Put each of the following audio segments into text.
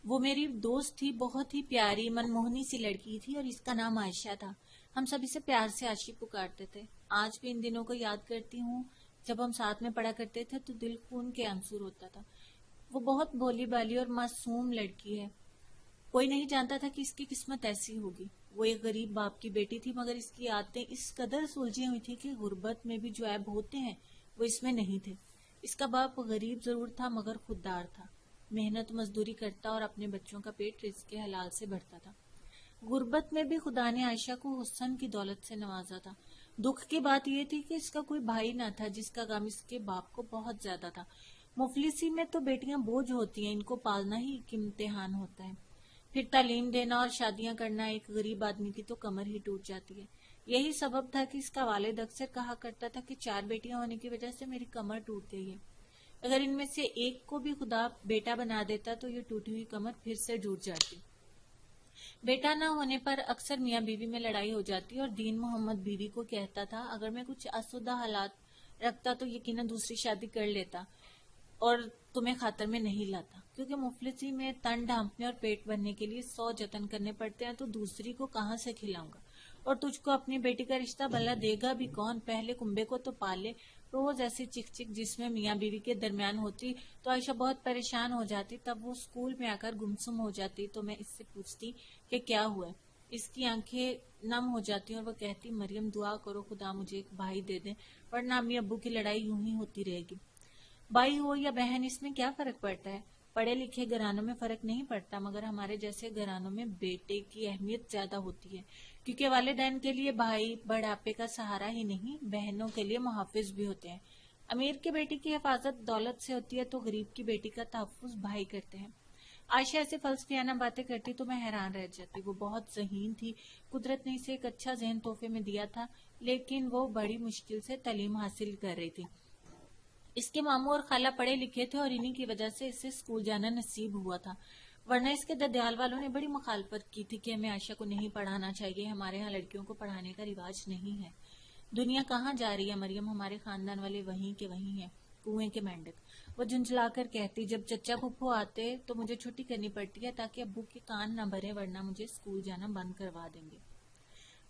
وہ میری دوست تھی، بہت ہی پیاری منموہنی سی لڑکی تھی اور اس کا نام عائشہ تھا۔ ہم سب اسے پیار سے عائشی پکارتے تھے۔ آج بھی ان دنوں کو یاد کرتی ہوں جب ہم ساتھ میں پڑھا کرتے تھے تو دل خون کے آنسور ہوتا تھا۔ وہ بہت بھولی بالی اور معصوم لڑکی ہے۔ کوئی نہیں جانتا تھا کہ اس کی قسمت ایسی ہوگی۔ وہ ایک غریب باپ کی بیٹی تھی، مگر اس کی عادتیں اس قدر سلجھی ہوئی تھی کہ غربت میں بھی جو عیب ہوتے ہیں وہ اس میں نہیں تھے۔ اس کا باپ غریب ضرور تھا مگر خوددار تھا، محنت مزدوری کرتا اور اپنے بچوں کا پیٹ رزق حلال سے بھرتا تھا۔ غربت میں بھی خدا نے عائشہ کو حسن کی دولت سے نوازا تھا۔ دکھ کی بات یہ تھی کہ اس کا کوئی بھائی نہ تھا، جس کا غم اس کے باپ کو بہت زیادہ تھا۔ مفلسی میں تو بیٹیاں بوجھ ہوتی ہیں، ان کو پالنا ہی ایک امتحان ہوتا ہے، پھر تعلیم دینا اور شادیاں کرنا ایک غریب آدمی کی تو کمر ہی ٹوٹ جاتی ہے۔ یہی سبب تھا کہ اس کا والد اکثر کہا کرتا تھا کہ 4 بیٹیاں ہونے کی وجہ سے میری کمر ٹوٹ گئی ہے۔ اگر ان میں سے ایک کو بھی خدا بیٹا بنا دیتا تو یہ ٹوٹی ہوئی کمر پھر سے جڑ جاتی۔ بیٹا نہ ہونے پر اکثر میاں بیوی میں لڑائی ہو جاتی اور دین محمد بیوی کو کہتا تھا اگر میں کچھ آسودہ حالات رکھتا تو یقیناً دوسری شادی کر لیتا اور تمہیں خاطر میں نہیں لاتا، کیونکہ مفلسی میں تن ڈھانپنے اور پیٹ بھرنے کے لیے 100 جتن کرنے پڑتے ہیں تو دوسری کو کہاں سے کھلاؤں گا، اور تجھ کو اپنی بیٹی کا رشتہ بھلا دے گا بھی کون، پہلے کنبے کو تو پالے۔ روز ایسی چک چک جس میں میاں بیوی کے درمیان ہوتی تو عائشہ بہت پریشان ہو جاتی۔ تب وہ اسکول میں آ کر گمسم ہو جاتی تو میں اس سے پوچھتی کہ کیا ہوا ہے۔ اس کی آنکھیں نم ہو جاتی اور وہ کہتی مریم دعا کرو خدا مجھے ایک بھائی دے دیں، ورنہ امی ابو کی لڑائی یوں ہی ہوتی رہے گی۔ بھائی ہو یا بہن اس میں کیا فرق پڑتا ہے؟ پڑھے لکھے گھرانوں میں فرق نہیں پڑتا، مگر ہمارے جیسے گھرانوں میں بیٹے کی اہمیت زیادہ ہوتی ہے، کیونکہ والدین کے لیے بھائی بڑھاپے کا سہارا ہی نہیں، بہنوں کے لیے محافظ بھی ہوتے ہیں۔ امیر کے بیٹی کی حفاظت دولت سے ہوتی ہے تو غریب کی بیٹی کا تحفظ بھائی کرتے ہیں۔ عائشہ ایسے فلسفیانہ باتیں کرتی تو میں حیران رہ جاتی۔ وہ بہت ذہین تھی، قدرت نے اسے ایک اچھا ذہن تحفے میں دیا تھا، لیکن وہ بڑی مشکل سے تعلیم حاصل کر رہی تھی۔ اس کے ماموں اور خالہ پڑھے لکھے تھے اور انہی کی وجہ سے اسے اسکول جانا نصیب ہوا تھا، ورنہ اس کے ددیال والوں نے بڑی مخالفت کی تھی کہ ہمیں عائشہ کو نہیں پڑھانا چاہیے، ہمارے ہاں لڑکیوں کو پڑھانے کا رواج نہیں ہے۔ دنیا کہاں جا رہی ہے مریم، ہمارے خاندان والے وہیں کے وہیں ہیں، کنویں کے مینڈک۔ وہ جھنجھلا کر کہتی جب چچا پھپھو آتے تو مجھے چھٹی کرنی پڑتی ہے تاکہ ابو کے کان نہ بھرے، ورنہ مجھے اسکول جانا بند کروا دیں گے۔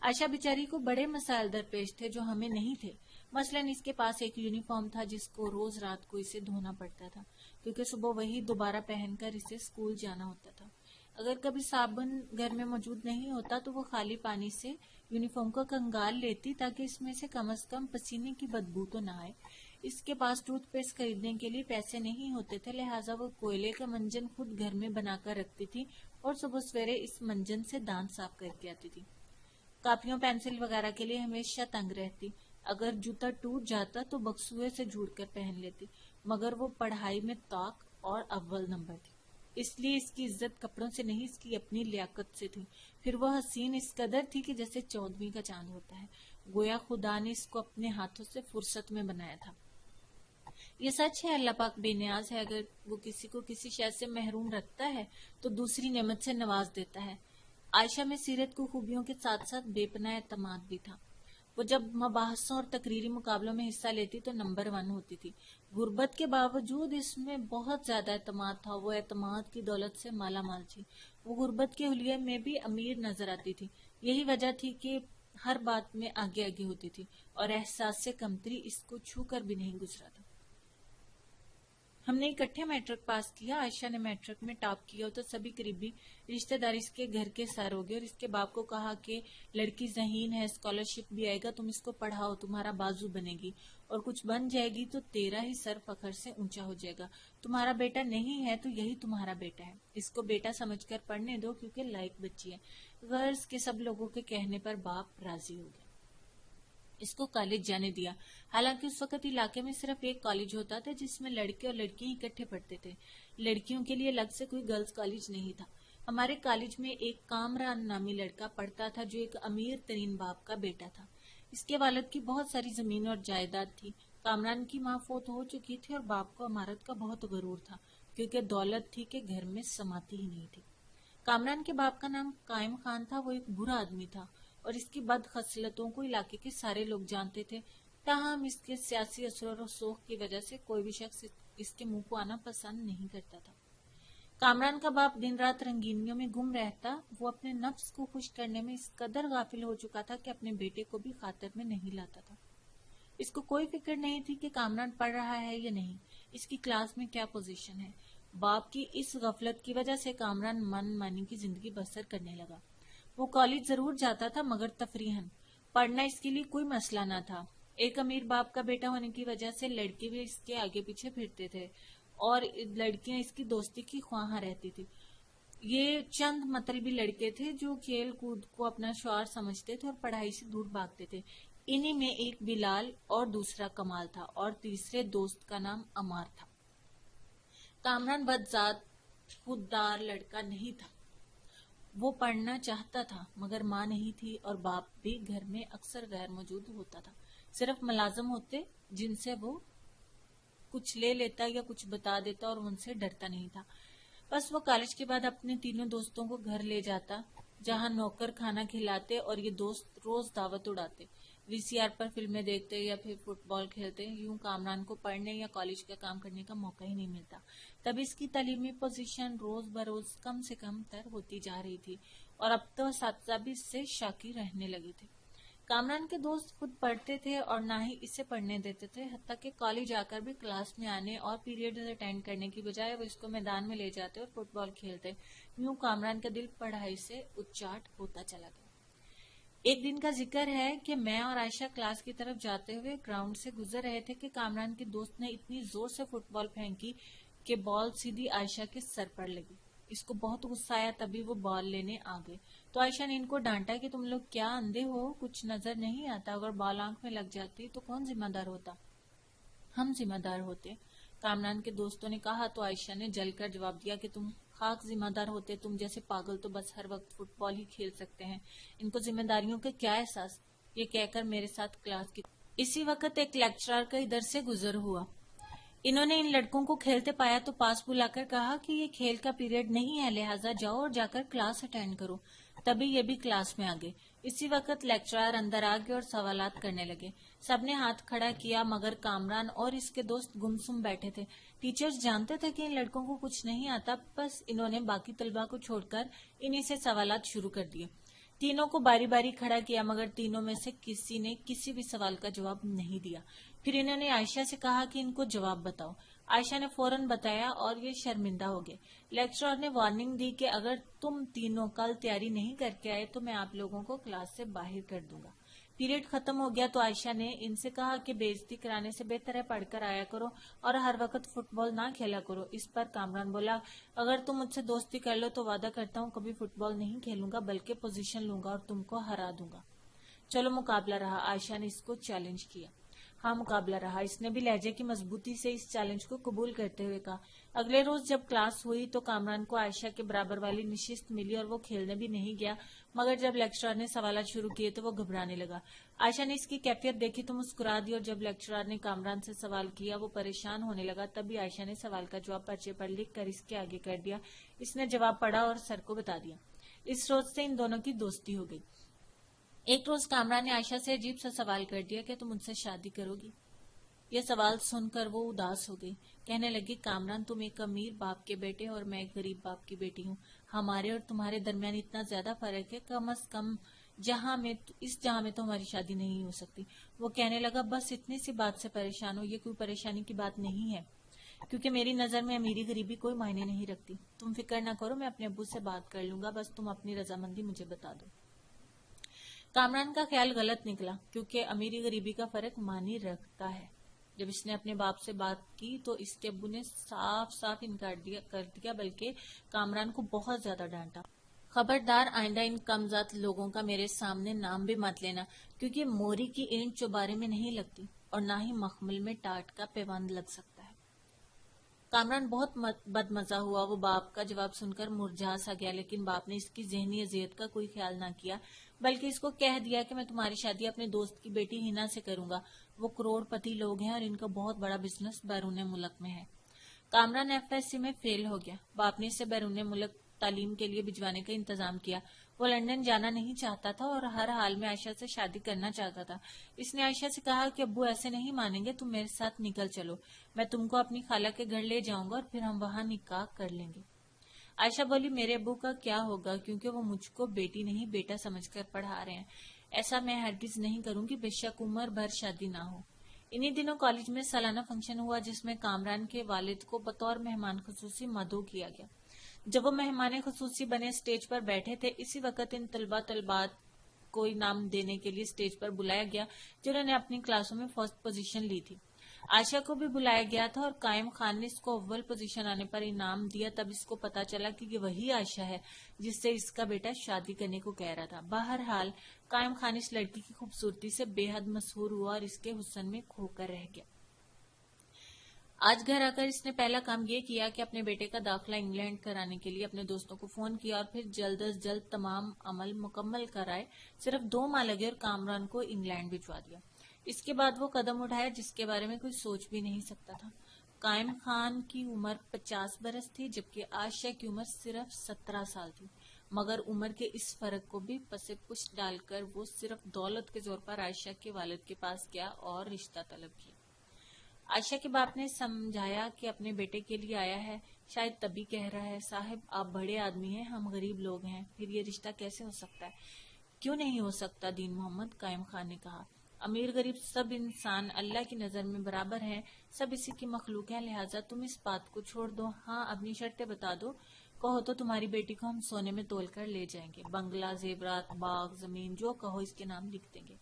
عائشہ بیچاری کو بڑے مسائل درپیش تھے جو ہمیں نہیں تھے۔ مثلاً اس کے پاس ایک یونیفارم تھا جس کو روز رات کو اسے دھونا پڑتا تھا، کیونکہ صبح وہی دوبارہ پہن کر اسے اسکول جانا ہوتا تھا۔ اگر کبھی صابن گھر میں موجود نہیں ہوتا تو وہ خالی پانی سے یونیفارم کو کنگال لیتی تاکہ اس میں سے کم از کم پسینے کی بدبو تو نہ آئے۔ اس کے پاس ٹوتھ پیسٹ خریدنے کے لیے پیسے نہیں ہوتے تھے، لہٰذا وہ کوئلے کا منجن خود گھر میں بنا کر رکھتی تھی اور صبح سویرے اس منجن سے دانت صاف کر کے آتی تھی۔ کاپیوں پینسل وغیرہ کے لیے ہمیشہ تنگ رہتی، اگر جوتا ٹوٹ جاتا تو بکسوے سے جوڑ کر پہن لیتی، مگر وہ پڑھائی میں طاق اور اول نمبر تھی، اس لیے اس کی عزت کپڑوں سے نہیں اس کی اپنی لیاقت سے تھی۔ پھر وہ حسین اس قدر تھی کہ جیسے 14ویں کا چاند ہوتا ہے، گویا خدا نے اس کو اپنے ہاتھوں سے فرصت میں بنایا تھا۔ یہ سچ ہے، اللہ پاک بے نیاز ہے، اگر وہ کسی کو کسی شے سے محروم رکھتا ہے تو دوسری نعمت سے نواز دیتا ہے۔ عائشہ میں سیرت کو خوبیوں کے ساتھ ساتھ بے پناہ اعتماد بھی تھا۔ وہ جب مباحثوں اور تقریری مقابلوں میں حصہ لیتی تو نمبر 1 ہوتی تھی۔ غربت کے باوجود اس میں بہت زیادہ اعتماد تھا، وہ اعتماد کی دولت سے مالا مال تھی۔ وہ غربت کے حلیے میں بھی امیر نظر آتی تھی، یہی وجہ تھی کہ ہر بات میں آگے آگے ہوتی تھی اور احساس سے کمتری اس کو چھو کر بھی نہیں گزرا تھا۔ ہم نے اکٹھے میٹرک پاس کیا، عائشہ نے میٹرک میں ٹاپ کیا تو سبھی قریبی رشتہ دار اس کے گھر کے سر ہو گئے اور اس کے باپ کو کہا کہ لڑکی ذہین ہے، اسکالرشپ بھی آئے گا، تم اس کو پڑھاؤ، تمہارا بازو بنے گی اور کچھ بن جائے گی تو تیرا ہی سر فخر سے اونچا ہو جائے گا۔ تمہارا بیٹا نہیں ہے تو یہی تمہارا بیٹا ہے، اس کو بیٹا سمجھ کر پڑھنے دو کیونکہ لائق بچی ہے۔ غرض کے سب لوگوں کے کہنے پر باپ راضی ہو گیا، اس کو کالج جانے دیا۔ حالانکہ اس وقت علاقے میں صرف ایک کالج ہوتا تھا جس میں لڑکے اور لڑکیاں اکٹھے پڑھتے تھے، لڑکیوں کے لیے الگ سے کوئی گرلز کالج نہیں تھا۔ ہمارے کالج میں ایک کامران نامی لڑکا پڑھتا تھا جو ایک امیر ترین باپ کا بیٹا تھا۔ اس کے والد کی بہت ساری زمین اور جائیداد تھی۔ کامران کی ماں فوت ہو چکی تھی اور باپ کو عمارت کا بہت غرور تھا، کیونکہ دولت تھی کہ گھر میں سماتی ہی نہیں تھی۔ کامران کے باپ کا نام قائم خان تھا، وہ ایک برا آدمی تھا اور اس کی بد خصلتوں کو علاقے کے سارے لوگ جانتے تھے، تاہم اس کے سیاسی اثر و رسوخ کی وجہ سے کوئی بھی شخص اس کے منہ کو آنا پسند نہیں کرتا تھا۔ کامران کا باپ دن رات رنگینیوں میں گم رہتا. وہ اپنے نفس کو خوش کرنے میں اس قدر غافل ہو چکا تھا کہ اپنے بیٹے کو بھی خاطر میں نہیں لاتا تھا. اس کو کوئی فکر نہیں تھی کہ کامران پڑھ رہا ہے یا نہیں، اس کی کلاس میں کیا پوزیشن ہے. باپ کی اس غفلت کی وجہ سے کامران من مانی کی زندگی بسر کرنے لگا. وہ کالج ضرور جاتا تھا مگر تفریحاً. پڑھنا اس کے لیے کوئی مسئلہ نہ تھا. ایک امیر باپ کا بیٹا ہونے کی وجہ سے لڑکے بھی اس کے آگے پیچھے پھرتے تھے اور لڑکیاں اس کی دوستی کی خواہاں رہتی تھی. یہ چند مطلبی لڑکے تھے جو کھیل کود کو اپنا شعار سمجھتے تھے اور پڑھائی سے دور بھاگتے تھے. انہی میں ایک بلال اور دوسرا کمال تھا اور تیسرے دوست کا نام عمار تھا. کامران بدذات خوددار لڑکا نہیں تھا. وہ پڑھنا چاہتا تھا مگر ماں نہیں تھی اور باپ بھی گھر میں اکثر غیر موجود ہوتا تھا. صرف ملازم ہوتے جن سے وہ کچھ لے لیتا یا کچھ بتا دیتا اور ان سے ڈرتا نہیں تھا. بس وہ کالج کے بعد اپنے تینوں دوستوں کو گھر لے جاتا جہاں نوکر کھانا کھلاتے اور یہ دوست روز دعوت اڑاتے، وی سی آر پر فلمیں دیکھتے یا پھر فٹ بال کھیلتے. یوں کامران کو پڑھنے یا کالج کا کام کرنے کا موقع ہی نہیں ملتا. تب اس کی تعلیمی پوزیشن روز بروز کم سے کم تر ہوتی جا رہی تھی اور اب تو اساتذہ بھی اس سے شاکی رہنے لگے تھے. کامران کے دوست خود پڑھتے تھے اور نہ ہی اسے پڑھنے دیتے تھے، حتیٰ کہ کالج آ کر بھی کلاس میں آنے اور پیریڈ اٹینڈ کرنے کی بجائے وہ اس کو میدان میں لے جاتے اور فٹ بال کھیلتے. یوں کامران کا دل پڑھائی سے اچاٹ ہوتا چلا گیا. ایک دن کا ذکر ہے کہ میں اور عائشہ کلاس کی طرف جاتے ہوئے گراؤنڈ سے گزر رہے تھے کہ کامران کے دوست نے اتنی زور سے فٹ بال پھینکی کہ بال سیدھی عائشہ کے سر پر لگی. اس کو بہت غصہ آیا، تبھی وہ بال لینے آ گئے تو عائشہ نے ان کو ڈانٹا کہ تم لوگ کیا اندھے ہو، کچھ نظر نہیں آتا؟ اگر بال آنکھ میں لگ جاتی تو کون ذمہ دار ہوتا؟ ہم ذمہ دار ہوتے. کامران کے دوستوں نے کہا تو عائشہ نے جل کر جواب دیا کہ تم خاک ذمہ دار ہوتے. تم جیسے پاگل تو بس ہر وقت فٹ بال ہی کھیل سکتے ہیں، ان کو ذمہ داریوں کا کیا احساس. یہ کہہ کر میرے ساتھ کلاس کی اسی وقت ایک لیکچرر کا ادھر سے گزر ہوا. انہوں نے ان لڑکوں کو کھیلتے پایا تو پاس بلا کر کہا کہ یہ کھیل کا پیریڈ نہیں ہے، لہٰذا جاؤ اور جا کر کلاس اٹینڈ کرو. تبھی یہ بھی کلاس میں آ گئے. اسی وقت لیکچرر اندر آ گئے اور سوالات کرنے لگے. سب نے ہاتھ کھڑا کیا مگر کامران اور اس کے دوست گمسم بیٹھے تھے. ٹیچرز جانتے تھے کہ ان لڑکوں کو کچھ نہیں آتا، بس انہوں نے باقی طلباء کو چھوڑ کر انہی سے سوالات شروع کر دیے. تینوں کو باری باری کھڑا کیا مگر تینوں میں سے کسی نے کسی بھی سوال کا جواب نہیں دیا. پھر انہوں نے عائشہ سے کہا کہ ان کو جواب بتاؤ. عائشہ نے فوراً بتایا اور یہ شرمندہ ہو گئے. لیکچرر نے وارننگ دی کہ اگر تم تینوں کل تیاری نہیں کر کے آئے تو میں آپ لوگوں کو کلاس سے باہر کر دوں گا. پیریڈ ختم ہو گیا تو عائشہ نے ان سے کہا کہ بے عزتی کرانے سے بہتر ہے پڑھ کر آیا کرو اور ہر وقت فٹ بال نہ کھیلا کرو. اس پر کامران بولا اگر تم مجھ سے دوستی کر لو تو وعدہ کرتا ہوں کبھی فٹ بال نہیں کھیلوں گا بلکہ پوزیشن لوں گا اور تم کو ہرا دوں گا. چلو مقابلہ رہا. عائشہ نے اس کو چیلنج کیا. ہاں مقابلہ رہا. اس نے بھی لہجے کی مضبوطی سے اس چیلنج کو قبول کرتے ہوئے کہا. اگلے روز جب کلاس ہوئی تو کامران کو عائشہ کے برابر والی نشست ملی اور وہ کھیلنے بھی نہیں گیا مگر جب لیکچرر نے سوالات شروع کیے تو وہ گھبرانے لگا. عائشہ نے اس کی کیفیت دیکھی تو مسکرا دی اور جب لیکچرر نے کامران سے سوال کیا وہ پریشان ہونے لگا. تبھی عائشہ نے سوال کا جواب پرچے پر لکھ کر اس کے آگے کر دیا. اس نے جواب پڑھا اور سر کو بتا دیا. اس روز سے ان دونوں کی دوستی ہو گئی. ایک روز کامران نے عائشہ سے عجیب سا سوال کر دیا کہ تم مجھ سے شادی کرو گی؟ یہ سوال سن کر وہ اداس ہو گئی. کہنے لگی کامران تم ایک امیر باپ کے بیٹے اور میں ایک غریب باپ کی بیٹی ہوں. ہمارے اور تمہارے درمیان اتنا زیادہ فرق ہے، کم از کم اس جہاں میں تو ہماری شادی نہیں ہو سکتی. وہ کہنے لگا بس اتنی سی بات سے پریشان ہو، یہ کوئی پریشانی کی بات نہیں ہے کیونکہ میری نظر میں امیری غریبی کوئی معنی نہیں رکھتی. تم فکر نہ کرو، میں اپنے ابو سے بات کر لوں گا، بس تم اپنی رضامندی مجھے بتا دو. کامران کا خیال غلط نکلا کیونکہ امیری غریبی کا فرق معنی رکھتا ہے. جب اس نے اپنے باپ سے بات کی تو اس کے ابو نے صاف صاف انکار کر دیا بلکہ کامران کو بہت زیادہ ڈانٹا. خبردار آئندہ ان کمذات لوگوں کا میرے سامنے نام بھی مت لینا کیونکہ موری کی اینٹ چوبارے میں نہیں لگتی اور نہ ہی مخمل میں ٹاٹ کا پیوند لگ سکتا ہے. کامران بہت بد مزہ ہوا. وہ باپ کا جواب سن کر مرجھا سا گیا لیکن باپ نے اس کی ذہنی اذیت کا کوئی خیال نہ کیا بلکہ اس کو کہہ دیا کہ میں تمہاری شادی اپنے دوست کی بیٹی ہینا سے کروں گا. وہ کروڑ پتی لوگ ہیں اور ان کا بہت بڑا بزنس بیرون ملک میں ہے. کامران FSC میں فیل ہو گیا. باپ نے اسے بیرون ملک تعلیم کے لیے بھجوانے کا انتظام کیا. وہ لندن جانا نہیں چاہتا تھا اور ہر حال میں عائشہ سے شادی کرنا چاہتا تھا. اس نے عائشہ سے کہا کہ ابو ایسے نہیں مانیں گے، تم میرے ساتھ نکل چلو، میں تم کو اپنی خالہ کے گھر لے جاؤں گا اور پھر ہم وہاں نکاح کر لیں گے. عائشہ بولی میرے ابو کا کیا ہوگا، کیونکہ وہ مجھ کو بیٹی نہیں بیٹا سمجھ کر پڑھا رہے ہیں. ایسا میں ہرگز نہیں کروں گی، بے شک عمر بھر شادی نہ ہو. انہی دنوں کالج میں سالانہ فنکشن ہوا جس میں کامران کے والد کو بطور مہمان خصوصی مدعو کیا گیا. جب وہ مہمان خصوصی بنے اسٹیج پر بیٹھے تھے، اسی وقت ان طلبات کو انعام دینے کے لیے اسٹیج پر بلایا گیا جنہوں نے اپنی کلاسوں میں فرسٹ پوزیشن لی تھی. عائشہ کو بھی بلایا گیا تھا اور قائم خان نے اس کو اول پوزیشن آنے پر انعام دیا. تب اس کو پتا چلا کہ یہ وہی عائشہ ہے جس سے اس کا بیٹا شادی کرنے کو کہہ رہا تھا. بہرحال قائم خان اس لڑکی کی خوبصورتی سے بے حد مسحور ہوا اور اس کے حسن میں کھو کر رہ گیا. آج گھر آ کر اس نے پہلا کام یہ کیا کہ اپنے بیٹے کا داخلہ انگلینڈ کرانے کے لیے اپنے دوستوں کو فون کیا اور پھر جلد از جلد تمام عمل مکمل کرائے. صرف 2 ماہ لگے اور کامران کو انگلینڈ بھجوا دیا. اس کے بعد وہ قدم اٹھایا جس کے بارے میں کوئی سوچ بھی نہیں سکتا تھا. قائم خان کی عمر 50 برس تھی جبکہ عائشہ کی عمر صرف 17 سال تھی، مگر عمر کے اس فرق کو بھی پس پش ڈال کر وہ صرف دولت کے زور پر عائشہ کے والد کے پاس گیا اور رشتہ طلب کیا. عائشہ کے باپ نے سمجھایا کہ اپنے بیٹے کے لیے آیا ہے، شاید تبھی کہہ رہا ہے صاحب آپ بڑے آدمی ہیں، ہم غریب لوگ ہیں، پھر یہ رشتہ کیسے ہو سکتا ہے؟ کیوں نہیں ہو سکتا دین محمد، قائم خان نے کہا. امیر غریب سب انسان اللہ کی نظر میں برابر ہیں، سب اسی کی مخلوق ہیں، لہٰذا تم اس بات کو چھوڑ دو. ہاں اپنی شرطیں بتا دو، کہو تو تمہاری بیٹی کو ہم سونے میں تول کر لے جائیں گے، بنگلہ، زیورات، باغ، زمین جو کہو اس کے نام لکھ دیں گے.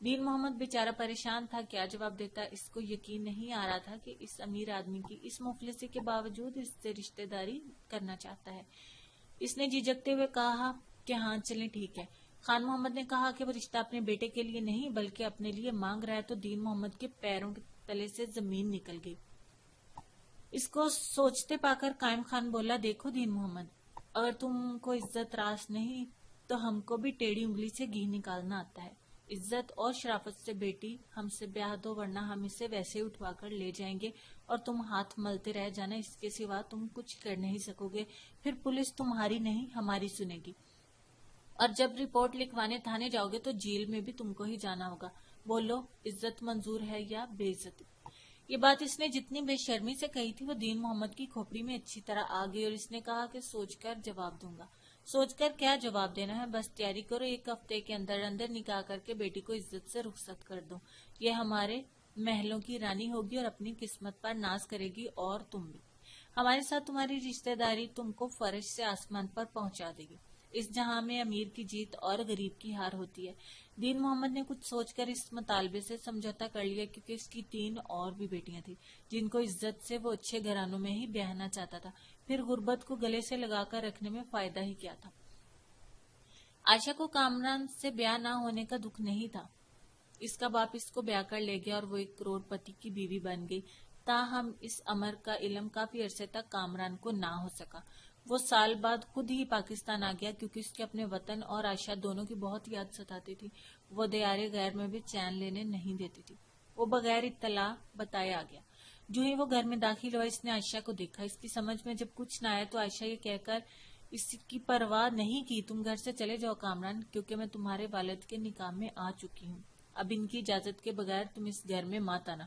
دین محمد بیچارہ پریشان تھا، کیا جواب دیتا. اس کو یقین نہیں آ رہا تھا کہ اس امیر آدمی کی اس مفلسی کے باوجود اس سے رشتہ داری کرنا چاہتا ہے. اس نے جھجکتے ہوئے کہا کہ ہاں چلیں ٹھیک ہے. خان محمد نے کہا کہ وہ رشتہ اپنے بیٹے کے لیے نہیں بلکہ اپنے لیے مانگ رہا ہے تو دین محمد کے پیروں کے تلے سے زمین نکل گئی. اس کو سوچتے پا کر قائم خان بولا دیکھو دین محمد، اگر تم کو عزت راس نہیں تو ہم کو بھی ٹیڑھی انگلی سے گھی نکالنا آتا ہے. عزت اور شرافت سے بیٹی ہم سے بیاہ دو ورنہ ہم اسے ویسے اٹھوا کر لے جائیں گے اور تم ہاتھ ملتے رہ جانا، اس کے سوا تم کچھ کر نہیں سکو گے. پھر پولیس تمہاری نہیں ہماری سنے گی اور جب رپورٹ لکھوانے تھانے جاؤ گے تو جیل میں بھی تم کو ہی جانا ہوگا. بولو عزت منظور ہے یا بے عزتی؟ یہ بات اس نے جتنی بے شرمی سے کہی تھی وہ دین محمد کی کھوپڑی میں اچھی طرح آ گئی اور اس نے کہا کہ سوچ کر جواب دوں گا. سوچ کر کیا جواب دینا ہے، بس تیاری کرو، 1 ہفتے کے اندر اندر نکاح کر کے بیٹی کو عزت سے رخصت کر دو. یہ ہمارے محلوں کی رانی ہوگی اور اپنی قسمت پر ناز کرے گی اور تم بھی. ہمارے ساتھ تمہاری رشتہ داری تم کو فرش سے آسمان پر پہنچا دے گی. اس جہاں میں امیر کی جیت اور غریب کی ہار ہوتی ہے. دین محمد نے کچھ سوچ کر اس مطالبے سے سمجھوتا کر لیا کیونکہ اس کی 3 اور بھی بیٹیاں تھیں جن کو عزت سے وہ اچھے گھرانوں میں ہی بیاہنا چاہتا تھا. پھر غربت کو گلے سے لگا کر رکھنے میں فائدہ ہی کیا تھا. عائشہ کو کامران سے بیاہ نہ ہونے کا دکھ نہیں تھا. اس کا باپ اس کو بیاہ کر لے گیا اور وہ 1 کروڑ پتی کی بیوی بن گئی. تاہم اس امر کا علم کافی عرصے تک کامران کو نہ ہو سکا. وہ سال بعد خود ہی پاکستان آ گیا کیونکہ اس کے اپنے وطن اور عائشہ دونوں کی بہت یاد ستاتی تھی. وہ دیار غیر میں بھی چین لینے نہیں دیتی تھی. وہ بغیر اطلاع بتائے آ گیا. جو ہی وہ گھر میں داخل ہوا اس نے عائشہ کو دیکھا. اس کی سمجھ میں جب کچھ نہ آیا تو عائشہ یہ کہہ کر اس کی پرواہ نہیں کی تم گھر سے چلے جاؤ کامران، کیونکہ میں تمہارے والد کے نکاح میں آ چکی ہوں، اب ان کی اجازت کے بغیر تم اس گھر میں مت آنا.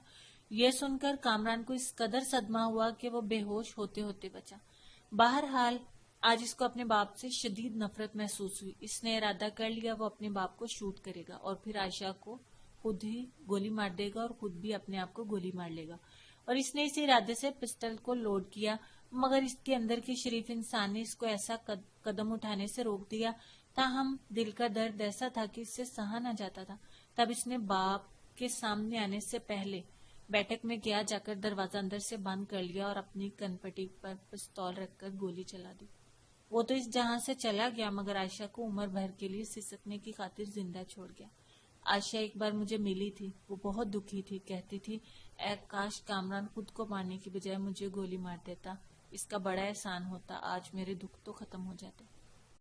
یہ سن کر کامران کو اس قدر صدمہ ہوا کہ وہ بے ہوش ہوتے ہوتے بچا. بہرحال آج اس کو اپنے باپ سے شدید نفرت محسوس ہوئی. اس نے ارادہ کر لیا وہ اپنے باپ کو شوٹ کرے گا اور پھر عائشہ کو خود ہی گولی مار دے گا اور خود بھی اپنے آپ کو گولی مار لے گا. اور اس نے اسی ارادے سے پسٹل کو لوڈ کیا، مگر اس کے اندر کی شریف انسان نے اس کو ایسا قدم اٹھانے سے روک دیا. تاہم دل کا درد ایسا تھا کہ اس سے سہا نہ جاتا تھا. تب اس نے باپ کے سامنے آنے سے پہلے بیٹھک میں گیا، جا کر دروازہ اندر سے بند کر لیا اور اپنی کنپٹی پر پستول رکھ کر گولی چلا دی. وہ تو اس جہاں سے چلا گیا مگر عائشہ کو عمر بھر کے لیے سسکنے کی خاطر زندہ چھوڑ گیا. عائشہ ایک بار مجھے ملی تھی، وہ بہت دکھی تھی، کہتی تھی اے کاش کامران خود کو مارنے کی بجائے مجھے گولی مار دیتا، اس کا بڑا احسان ہوتا، آج میرے دکھ تو ختم ہو جاتے.